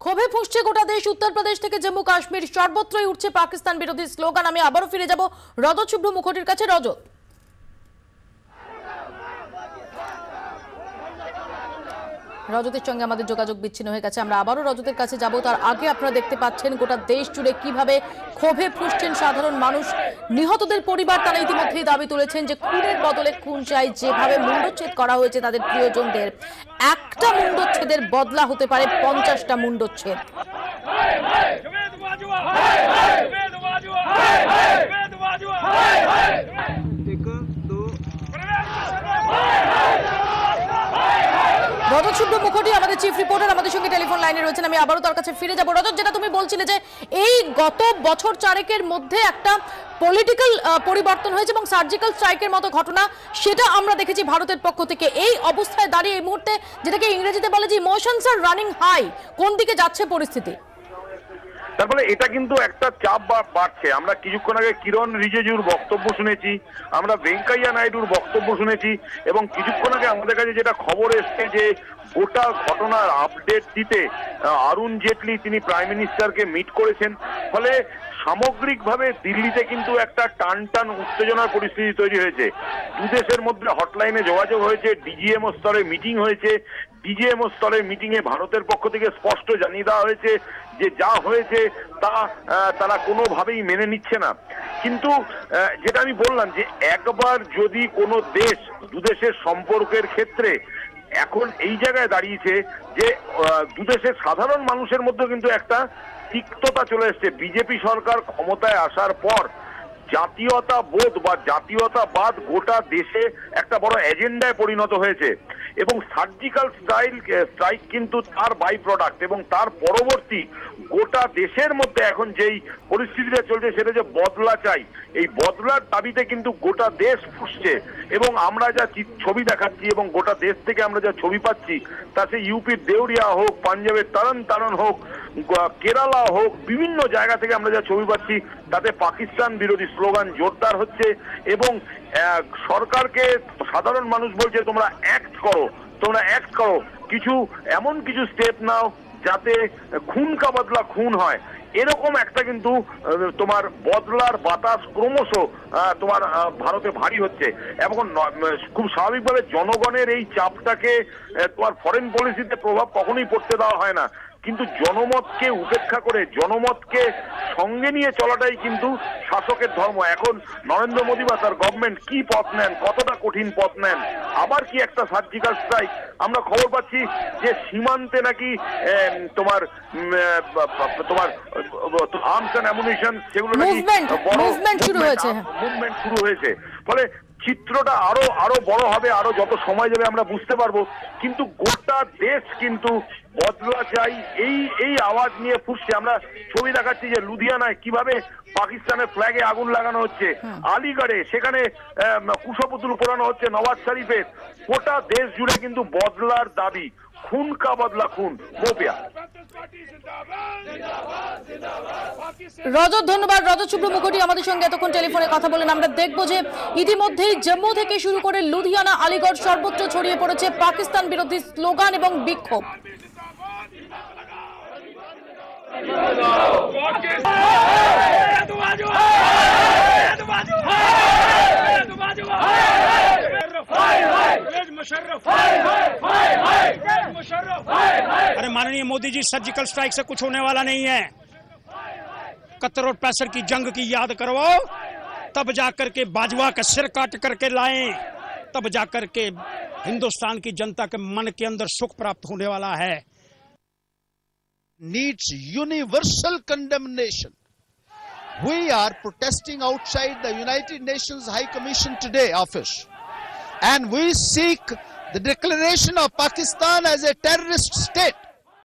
ক্ষোভে ফুঁসছে গোটা দেশ। উত্তরপ্রদেশ থেকে জম্মু কাশ্মীর সর্বত্রই উঠছে পাকিস্তান বিরোধী স্লোগান। আমি আবারও ফিরে যাব রজত শুভ্র মুখোটির কাছে। রজত, রজতের সঙ্গে আমাদের যোগাযোগ বিচ্ছিন্ন হয়ে গেছে। আমরা আবারও রজতের কাছে যাব। তার আগে আপনারা দেখতে পাচ্ছেন গোটা দেশ জুড়ে কিভাবে ক্ষোভে ফুঁসছেন সাধারণ মানুষ। নিহতদের পরিবার তারা ইতিমধ্যেই দাবি তুলেছেন যে খুনের বদলে খুন চাই। যেভাবে মুন্ডচ্ছেদ করা হয়েছে তাদের প্রিয়জনদের, একটা মুন্ডচ্ছেদের বদলা হতে পারে 50টা মুন্ডচ্ছেদ। রজত শুভ্র মুখোটি আমাদের চিফ রিপোর্টার আমাদের সঙ্গে টেলিফোন লাইনে রয়েছেন। আমি আবারও তার কাছে ফিরে যাব। রজত, যেটা তুমি বলছিলে যে এই গত বছর চারেকের মধ্যে একটা পলিটিক্যাল পরিবর্তন হয়েছে এবং সার্জিক্যাল স্ট্রাইকের মতো ঘটনা সেটা আমরা দেখেছি ভারতের পক্ষ থেকে। এই অবস্থায় দাঁড়িয়ে এই মুহূর্তে যেটাকে ইংরেজিতে বলে যে ইমোশনস আর রানিং হাই, কোন দিকে যাচ্ছে পরিস্থিতি? তারপরে এটা কিন্তু একটা চাপ বাড়ছে। আমরা কিছুক্ষণ আগে কিরণ রিজিজুর বক্তব্য শুনেছি, আমরা ভেঙ্কাইয়া নাইডুর বক্তব্য শুনেছি, এবং কিছুক্ষণ আগে আমাদের কাছে যেটা খবর এসছে যে গোটা ঘটনার আপডেট দিতে অরুণ জেটলি তিনি প্রাইম মিনিস্টারকে মিট করেছেন। ফলে সামগ্রিকভাবে দিল্লিতে কিন্তু একটা টান উত্তেজনার পরিস্থিতি তৈরি হয়েছে। দু দেশের মধ্যে হটলাইনে যোগাযোগ হয়েছে, ডিজিএমও স্তরে মিটিং হয়েছে। ডিজিএমও স্তরের মিটিংয়ে ভারতের পক্ষ থেকে স্পষ্ট জানিয়ে দেওয়া হয়েছে যে যা হয়েছে তা তারা কোনোভাবেই মেনে নিচ্ছে না। কিন্তু যেটা আমি বললাম যে একবার যদি কোনো দেশ দু দেশের সম্পর্কের ক্ষেত্রে এখন এই জায়গায় দাঁড়িয়েছে যে দু দেশের সাধারণ মানুষের মধ্যে কিন্তু একটা তিক্ততা চলে এসছে। বিজেপি সরকার ক্ষমতায় আসার পর জাতীয়তাবোধ বা জাতীয়তাবাদ গোটা দেশে একটা বড় এজেন্ডায় পরিণত হয়েছে, এবং সার্জিক্যাল স্ট্রাইক কিন্তু তার বাই প্রোডাক্ট। এবং তার পরবর্তী গোটা দেশের মধ্যে এখন যেই পরিস্থিতিটা চলছে সেটা যে বদলা চাই, এই বদলার দাবিতে কিন্তু গোটা দেশ ফুসছে। এবং আমরা যা ছবি দেখাচ্ছি এবং গোটা দেশ থেকে আমরা যা ছবি পাচ্ছি তাতে ইউপির দেউরিয়া হোক, পাঞ্জাবের তারন হোক, কেরালা হোক, বিভিন্ন জায়গা থেকে আমরা যা ছবি পাচ্ছি তাতে পাকিস্তান বিরোধী স্লোগান জোরদার হচ্ছে। এবং সরকারকে সাধারণ মানুষ বলছে তোমরা অ্যাক্ট করো, এমন কিছু স্টেপ নাও যাতে খুন কা বদলা খুন হয়। এরকম একটা কিন্তু তোমার বদলার বাতাস ক্রমশ তোমার ভারতে ভারী হচ্ছে। এবং খুব স্বাভাবিকভাবে জনগণের এই চাপটাকে তোমার ফরেন পলিসিতে প্রভাব কখনোই পড়তে দেওয়া হয় না, কিন্তু জনমতকে উপেক্ষা করে জনমতকে সঙ্গে নিয়ে চলাটাই কিন্তু শাসকের ধর্ম। এখন নরেন্দ্র মোদী বা তার গভর্নমেন্ট কি পথ নেন, কতটা কঠিন পথ নেন, আবার কি একটা সার্জিক্যাল স্ট্রাইক। আমরা খবর পাচ্ছি যে সীমান্তে নাকি তোমার আর্মস অ্যান্ড অ্যামুনিশন সেগুলো নাকি মুভমেন্ট শুরু হয়েছে। ফলে চিত্রটা আরো বড় হবে, আরো যত সময় যাবে আমরা বুঝতে পারবো। কিন্তু গোটা দেশ কিন্তু বদলা চাই এই আওয়াজ নিয়ে ফুসছে। আমরা ছবি দেখাচ্ছি যে লুধিয়ানায় কিভাবে পাকিস্তানের ফ্ল্যাগে আগুন লাগানো হচ্ছে, আলিগড়ে সেখানে কুশপুতুল পোড়ানো হচ্ছে, নওয়াজ শরীফের। গোটা দেশ জুড়ে কিন্তু বদলার দাবি, খুন কা বদলা খুন। মোপিয়া। রজত, ধন্যবাদ। রজত শুভ্র মুখোটি আমাদের সঙ্গে এতক্ষণ টেলিফোনে কথা বলেন। আমরা দেখব যে ইতিমধ্যেই জম্মু থেকে শুরু করে লুধিয়ানা, আলিগড় সর্বত্র ছড়িয়ে পড়েছে পাকিস্তান বিরোধী স্লোগান এবং বিক্ষোভ। अरे माननीय मोदी जी, सर्जिकल स्ट्राइक से कुछ होने वाला नहीं है। 71 और 65 की जंग की याद करवाओ, तब जाकर के बाजवा का सिर काट करके लाएं, तब जाकर के हिंदुस्तान की जनता के मन के अंदर सुख प्राप्त होने वाला है। Needs universal condemnation. We are protesting outside the United Nations High Commission today office, and we seek the declaration of Pakistan as a terrorist state.